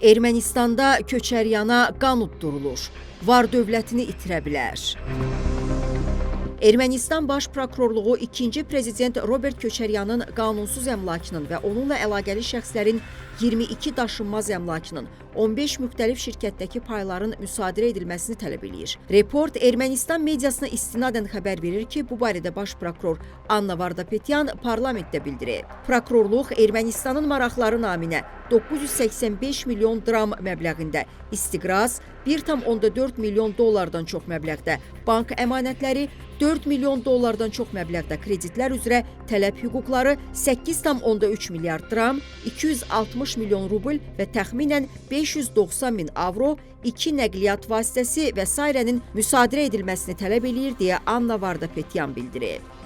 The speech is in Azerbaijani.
Ermənistanda köçəryana qan utdurulur. Var dövlətini itirə bilər. Ermənistan Baş Prokurorluğu 2-ci prezident Robert Köçəryanın qanunsuz əmlakının və onunla əlaqəli şəxslərin 22 daşınmaz əmlakının 15 müxtəlif şirkətdəki payların müsadirə edilməsini tələb edir. Report Ermənistan mediasına istinadən xəbər verir ki, bu barədə Baş Prokuror Anna Vardapetyan parlamentdə bildirib. Prokurorluq Ermənistanın maraqları naminə 985 milyon dram məbləğində istiqraz, 1,4 milyon dollardan çox məbləğdə bank əmanətləri, 4 milyon dollardan çox məbləğdə kreditlər üzrə tələb hüquqları, 8,3 milyard dram, 260 milyon rubl və təxminən 590 min avro, 2 nəqliyyat vasitəsi və sairənin müsadirə edilməsini tələb eləyir deyə Anna Vardapetyan bildirib.